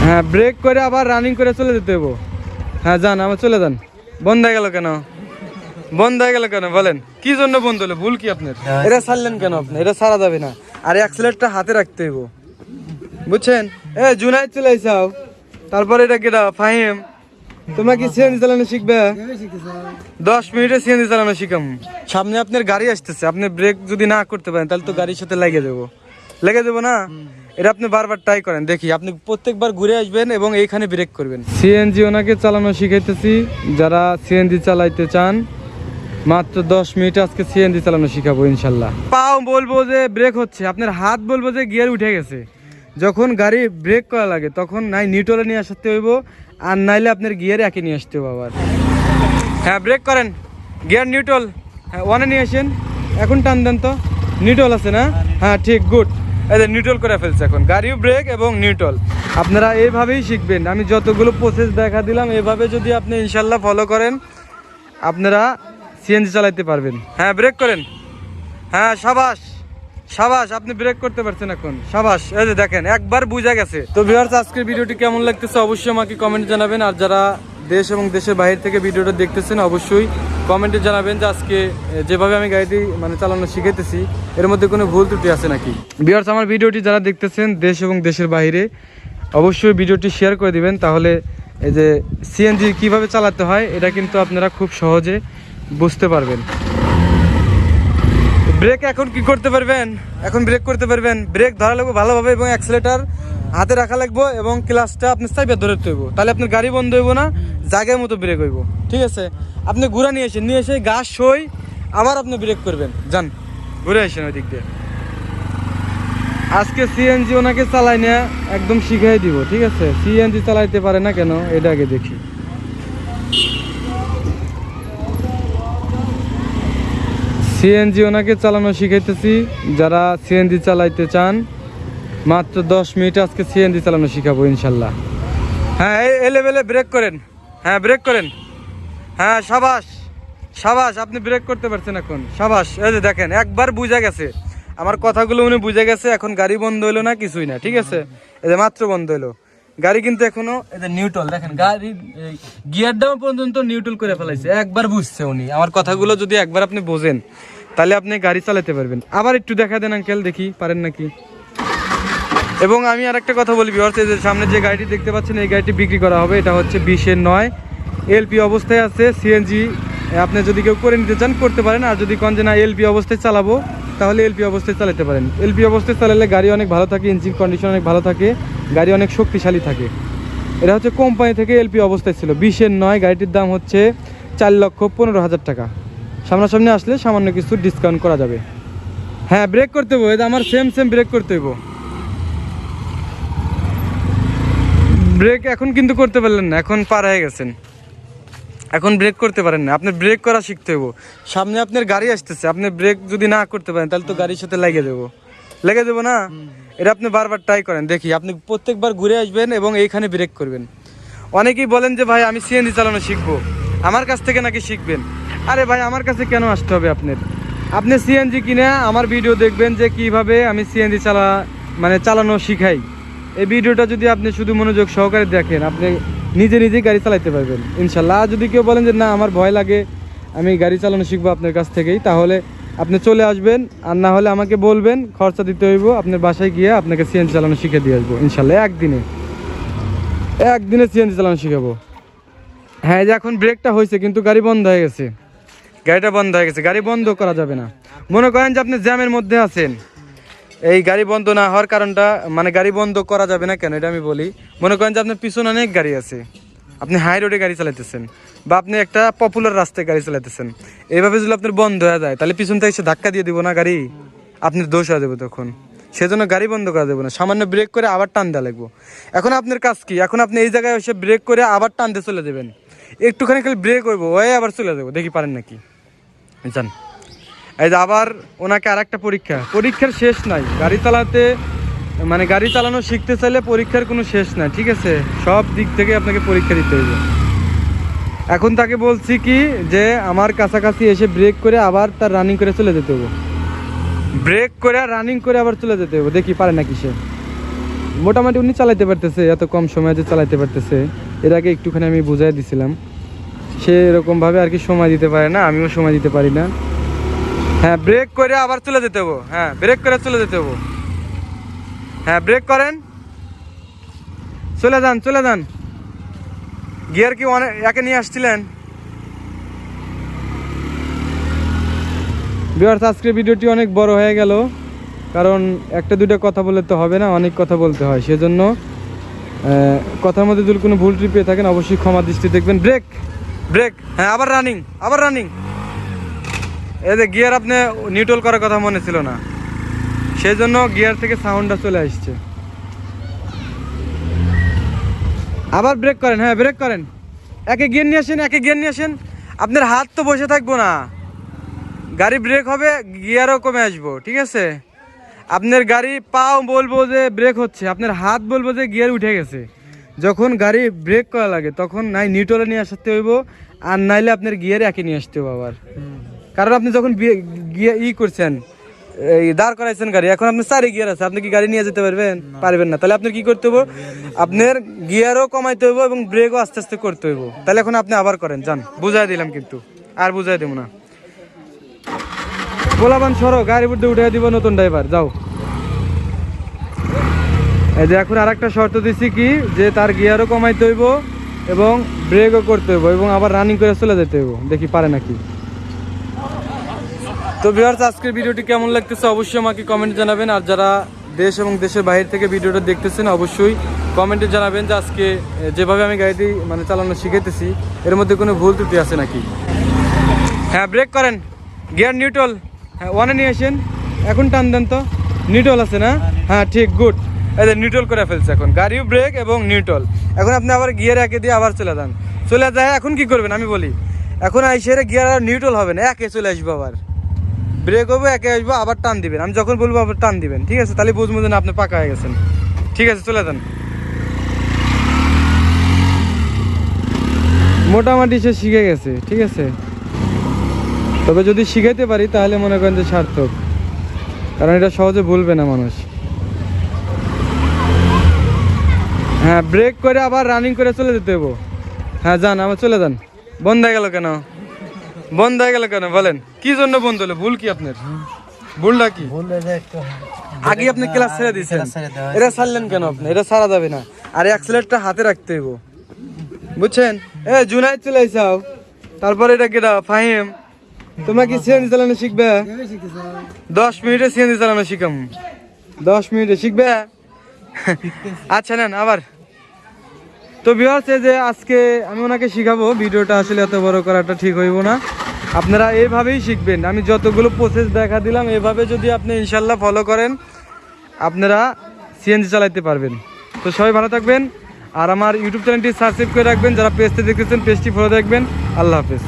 হ্যাঁ, ব্রেক করে আবার রানিং করে চলে যেতে হবো। হ্যাঁ যান, আবার চলে যান। বন্ধ হয়ে গেল কেন? বন্ধ হয়ে গেল কেন বলেন? কি জন্য বন্ধ হলো? ভুল কি আপনার? এটা ছাড়লেন কেন আপনি? এটা ছাড়া যাবে না। আর অ্যাক্সিলারেটরটা হাতে রাখতে হইব, বুঝছেন? জুনাইদ চলে আইসাও। তারপরে এটা কেডা? ফাহিম। তোমরা কি সিএনজি চালানো শিখবে? 10 মিনিটে সিএনজি চালানো শিখাম। সামনে আপনার গাড়ি আসতেছে, আপনি ব্রেক যদি না করতে পারেন তাহলে তো গাড়ির সাথে লেগে দেবো না। এটা আপনি বারবার ট্রাই করেন, দেখি আপনি প্রত্যেকবার ঘুরে আসবেন এবং এইখানে ব্রেক করবেন। সিএনজি ওনাকে চালানো শিখাইতেছি। যারা সিএনজি চালাইতে চান, মাত্র 10 মিনিট আজকে সিএনজি চালানো শিখাবো ইনশাল্লাহ। পাও বলবো যে ব্রেক হচ্ছে, আপনার হাত বলবো যে গিয়ার উঠে গেছে। যখন গাড়ি ব্রেক করা লাগে তখন নাই নিউট্রালে নিয়ে আসতে হইব, আর নাইলে আপনার গিয়ারে একে নিয়ে আসতে হবে আবার। হ্যাঁ, ব্রেক করেন, গিয়ার নিউট্রাল। হ্যাঁ, ওয়ানে নিয়ে আসেন। এখন টান দেন তো। নিউট্রাল আছে না? হ্যাঁ ঠিক, গুড। এই যে নিউট্রাল করে ফেলছে এখন। গাড়িও ব্রেক এবং নিউট্রাল। আপনারা এইভাবেই শিখবেন। আমি যতগুলো প্রসেস দেখা দিলাম এভাবে যদি আপনি ইনশাল্লাহ ফলো করেন, আপনারা সিএনজি চালাইতে পারবেন। হ্যাঁ, ব্রেক করেন। হ্যাঁ, সাবাস সাবাস, আপনি ব্রেক করতে পারছেন এখন, সাবাস। এই যে দেখেন, একবার বুঝা গেছে। তো ভিউয়ার্স, আজকের ভিডিওটি কেমন লাগতেছে অবশ্যই আমাকে কমেন্টে জানাবেন। আর যারা দেশ এবং দেশের বাইরে থেকে ভিডিওটা দেখতেছেন অবশ্যই কমেন্টে জানাবেন যে আজকে যেভাবে আমি গাড়িটি চালানো শিখাইতেছি এর মধ্যে কোনো ভুল ত্রুটি আছে নাকি। ভিউয়ার্স, আমার ভিডিওটি যারা দেখতেছেন দেশ এবং দেশের বাইরে, অবশ্যই ভিডিওটি শেয়ার করে দিবেন। তাহলে এই যে সিএনজি কিভাবে চালাতে হয় এটা কিন্তু আপনারা খুব সহজে বুঝতে পারবেন। ব্রেক এখন কি করতে পারবেন? এখন ব্রেক করতে পারবেন। ব্রেক ধরা লাগবে ভালোভাবে এবং অ্যাক্সিলারেটর হাতে রাখা লাগবে এবং ক্লাচটা আপনি চাইবে ধরতে হইব, তাহলে আপনার গাড়ি বন্ধ হইব না, জায়গার মতো ব্রেক হইব। ঠিক আছে? আপনি ঘুরা নিয়ে এসে গাছ সই আবার আপনি ব্রেক করবেন। যান, ঘুরে আসেন ওই দিক দিয়ে। আজকে সিএনজি ওনাকে চালাই না, একদম শিখাই দিব। ঠিক আছে? সিএনজি চালাইতে পারে না কেন এটা আগে দেখি। সিএনজি ওনাকে চালানো শিখাইতেছি। যারা সিএনজি চালাইতে চান, মাত্র 10 মিনিট আজকে সিএনজি চালানো শিখাবো ইনশাল্লাহ। হ্যাঁ, এই লেভেলে ব্রেক করেন। হ্যাঁ, ব্রেক করেন। হ্যাঁ, সাবাস সাবাস, আপনি ব্রেক করতে পারছেন এখন, সাবাস। এই যে দেখেন, একবার বুঝা গেছে আমার কথাগুলো, উনি বুঝে গেছে। এখন গাড়ি বন্ধ হইলো না, কিছুই না। ঠিক আছে? এই যে মাত্র বন্ধ হইলো গাড়ি, কিন্তু এখনো এই যে নিউট্রাল। দেখেন গাড়ি গিয়ার ডাউন পর্যন্ত নিউট্রাল করে ফেলাইছে। একবার বুঝছে উনি আমার কথাগুলো, যদি একবার আপনি বোঝেন তাহলে আপনি গাড়ি চালাতে পারবেন। আবার একটু দেখা দেন আঙ্কেল, দেখি পারেন নাকি। এবং আমি আর একটা কথা বলি ভিউয়ার্স, এই যে সামনে যে গাড়িটি দেখতে পাচ্ছেন এই গাড়িটি বিক্রি করা হবে। এটা হচ্ছে 20-9 এলপি অবস্থায় আছে। সিএনজি আপনি যদি কেউ করে নিতে চান করতে পারেন, আর যদি কোন যে না এলপি অবস্থায় চালাবো তাহলে এলপি অবস্থায় চালাতে পারেন। এলপি অবস্থায় চালালে গাড়ি অনেক ভালো থাকে, ইঞ্জিন কন্ডিশন অনেক ভালো থাকে, গাড়ি অনেক শক্তিশালী থাকে। এটা হচ্ছে কোম্পানি থেকে এলপি অবস্থায় ছিল। 20-9 গাড়িটির দাম হচ্ছে 4,15,000 টাকা। সামনাসামনি আসলে সামান্য কিছু ডিসকাউন্ট করা যাবে। হ্যাঁ, ব্রেক করতে হইব। এটা আমার সেম ব্রেক করতে হইব। ব্রেক এখন কিন্তু করতে পারলেন না, এখন পার হয়ে গেছেন। এখন ব্রেক করতে পারেন না, আপনি ব্রেক করা শিখতে হইব। সামনে আপনার গাড়ি আসতেছে, আপনি ব্রেক যদি না করতে পারেন তাহলে তো গাড়ির সাথে লেগে দেবো না। এটা আপনি বারবার ট্রাই করেন, দেখি আপনি প্রত্যেকবার ঘুরে আসবেন এবং এইখানে ব্রেক করবেন। অনেকেই বলেন যে ভাই আমি সিএনজি চালানো শিখবো, আমার কাছ থেকে নাকি শিখবেন। আরে ভাই, আমার কাছে কেন আসতে হবে আপনার? আপনি সিএনজি কিনে আমার ভিডিও দেখবেন যে কিভাবে আমি সিএনজি চালানো শিখাই। এই ভিডিওটা যদি আপনি শুধু মনোযোগ সহকারে দেখেন, আপনি নিজেই গাড়ি চালাতে পারবেন ইনশাল্লাহ। আর যদি কেউ বলেন যে না আমার ভয় লাগে, আমি গাড়ি চালানো শিখবো আপনার কাছ থেকেই, তাহলে আপনি চলে আসবেন। আর না হলে আমাকে বলবেন, খরচা দিতে হইব, আপনার বাসায় গিয়ে আপনাকে সিএনজি চালানো শিখে দিয়ে আসবো ইনশাল্লাহ। একদিনে সিএনজি চালানো শিখাবো। হ্যাঁ, যে এখন ব্রেকটা হয়েছে কিন্তু গাড়ি বন্ধ হয়ে গেছে। গাড়িটা বন্ধ হয়ে গেছে, গাড়ি বন্ধ করা যাবে না। মনে করেন যে আপনি জ্যামের মধ্যে আছেন, এই গাড়ি বন্ধ না হওয়ার কারণটা গাড়ি বন্ধ করা যাবে না কেন এটা আমি বলি। মনে করেন যে আপনার পিছনে অনেক গাড়ি আছে, আপনি হাই রোডে গাড়ি চালাইতেছেন বা আপনি একটা পপুলার রাস্তায় গাড়ি চালাইতেছেন, এইভাবে যদি আপনার বন্ধ হয়ে যায় তাহলে পিছন থেকে এসে ধাক্কা দিয়ে দিব না গাড়ি, আপনার দোষ হয়ে যাবে তখন। সেজন্য গাড়ি বন্ধ করা যাবে না, সামান্য ব্রেক করে আবার টান দেওয়া লাগবে। এখন আপনার কাজ কি? এখন আপনি এই জায়গায় এসে ব্রেক করে আবার টান দিয়ে চলে যাবেন। একটুখানি খালি ব্রেক হইব, ওই আবার চলে যাবো, দেখি পারেন নাকি। জান, এই যে আবার ওনাকে আর একটা পরীক্ষার শেষ নাই। গাড়ি চালাতে গাড়ি চালানো শিখতে চাইলে পরীক্ষার কোনো শেষ নাই। ঠিক আছে? সব দিক থেকে আপনাকে পরীক্ষা দিতে হইবে। এখন তাকে বলছি কি যে আমার কাছাকাছি এসে ব্রেক করে আবার তার রানিং করে চলে যেতে হবে। ব্রেক করে রানিং করে আবার চলে যেতে হবে, দেখি পারে নাকি সে। মোটামুটি উনি চালাইতে পারতেছে, এত কম সময়ে যে চালাইতে পারতেছে। এর আগে একটুখানি আমি বুঝাই দিছিলাম, সে এরকমভাবে আর কি সময় দিতে পারে না, আমিও সময় দিতে পারি না। হ্যাঁ ব্রেক করে আবার চলে যেতে হবো, হ্যাঁ ব্রেক করে চলে যেতে হবো। হ্যাঁ ব্রেক করেন, চলে যান চলে যান। গিয়ার কি অনেক একে নিয়ে আসছিলেন? ভিউয়ার্স, আজকের ভিডিওটি অনেক বড় হয়ে গেল, কারণ একটা দুটো কথা বললে তো হবে না, অনেক কথা বলতে হয়। সেজন্য কথার মধ্যে যদি কোনো ভুল ত্রুটি পেয়ে থাকেন অবশ্যই ক্ষমা দৃষ্টি দেখবেন। ব্রেক ব্রেক, হ্যাঁ আবার রানিং, আবার রানিং। এই যে গিয়ার আপনি নিউট্রাল করার কথা মনে ছিল না, সেই জন্য গিয়ার থেকে সাউন্ডটা চলে আসছে। আবার ব্রেক করেন, হ্যাঁ ব্রেক করেন, একে গিয়ার নিয়ে আসেন, একে গিয়ার নিয়ে আসেন। আপনার হাত তো বসে থাকবো না, গাড়ি ব্রেক হবে, গিয়ারও কমে আসবো, ঠিক আছে? আপনার গাড়ি পাও বলবো যে ব্রেক হচ্ছে, আপনার হাত বলবো যে গিয়ার উঠে গেছে। যখন গাড়ি ব্রেক করা লাগে তখন নাই নিউট্রালে নিয়ে আসতে হইব, আর নাইলে আপনার গিয়ারে একে নিয়ে আসতে হবে আবার। কারণ আপনি যখন গিয়ার করছেন, এই দাঁড় করাইছেন গাড়ি, এখন আপনার 4 গিয়ার আছে, আপনি কি গাড়ি নিয়ে যেতে পারবেন? পারবেন না। তাহলে আপনার কি করতে হবে? আপনার গিয়ারও কমাইতে হইব এবং ব্রেকও আস্তে আস্তে করতে হইব। তাহলে এখন আপনি আবার করেন, যান, বুঝাই দিলাম কিন্তু আর বুঝাই দেবো না। গোলাবান সরো, গাড়ির মধ্যে উঠে দিব নতুন ড্রাইভার, যাও। এই যে এখন আর একটা শর্ত দিচ্ছি কি, যে তার গিয়ারও কমাইতে হইব এবং ব্রেকও করতে হইব এবং আবার রানিং করে চলে যেতে হইব, দেখি পারে নাকি। তো ভিউয়ার্স, আজকের ভিডিওটি কেমন লাগতেছে অবশ্যই আমাকে কমেন্টে জানাবেন। আর যারা দেশ এবং দেশের বাইরে থেকে ভিডিওটা দেখতেছেন অবশ্যই কমেন্টে জানাবেন যে আজকে যেভাবে আমি গাড়িটি মানে চালানো শিখাইতেছি এর মধ্যে কোনো ভুল ত্রুটি আছে নাকি। হ্যাঁ ব্রেক করেন, গিয়ার নিউট্রাল, হ্যাঁ ওয়ানে নিয়ে আসেন, এখন টান দেন তো, নিউট্রাল আছে না? হ্যাঁ ঠিক, গুড। এই যে নিউট্রাল করে ফেলছে, এখন গাড়িও ব্রেক এবং নিউট্রাল। এখন আপনি আবার গিয়ার একে দিয়ে আবার চলে যান, চলে যায়। এখন কি করবেন আমি বলি, এখন আইসে গিয়ার আর নিউট্রাল হবে না, একে চলে আসবো, আবার ব্রেক হবে, একে আসবো, আবার টান দিবেন। আমি যখন বলবো আবার টান দিবেন, ঠিক আছে? তাহলে বুঝবো যে না আপনি পাকা হয়ে গেছেন, ঠিক আছে? চলে যান। মোটামুটি সে শিখে গেছে, ঠিক আছে? তবে যদি শিখাইতে পারি তাহলে মনে করেন যে সার্থক, কারণ এটা সহজে ভুলবে না মানুষ। হ্যাঁ ব্রেক করে আবার রানিং করে চলে যেতে হবো। হ্যাঁ যান, আবার চলে যান। বন্ধ হয়ে গেল কেন? বন্ধ হয়ে গেল কেন বলেন? কি জন্য বন্ধ হলো? ভুল কি আপনার? ভুলটা কি? আগে আপনি ক্লাস ছেড়ে দিয়েছেন, এটা ছাড়লেন কেন আপনি? এটা ছাড়া যাবে না, আর অ্যাক্সিলারেটরটা হাতে রাখতে হইব, বুঝছেন? জুনাইদ চলে আইসাও, তারপরে এটা কেডা? ফাহিম। তোমরা কি সিএনজি চালানো শিখবে? 10 মিনিটে সিএনজি চালানো শিখাম, 10 মিনিটে শিখবে। আচ্ছা নেন আবার। তো ভিউয়ার্স, এই যে আজকে আমি ওনাকে শিখাবো, ভিডিওটা আসলে এত বড় করাটা ঠিক হইব না। আপনারা এইভাবেই শিখবেন, আমি যতগুলো প্রসেস দেখা দিলাম এভাবে যদি আপনি ইনশাল্লাহ ফলো করেন আপনারা সিএনজি চালাইতে পারবেন। তো সবাই ভালো থাকবেন, আর আমার ইউটিউব চ্যানেলটি সাবস্ক্রাইব করে রাখবেন। যারা পেজটি দেখতেছেন পেজটি ফলো রাখবেন। আল্লাহ হাফেজ।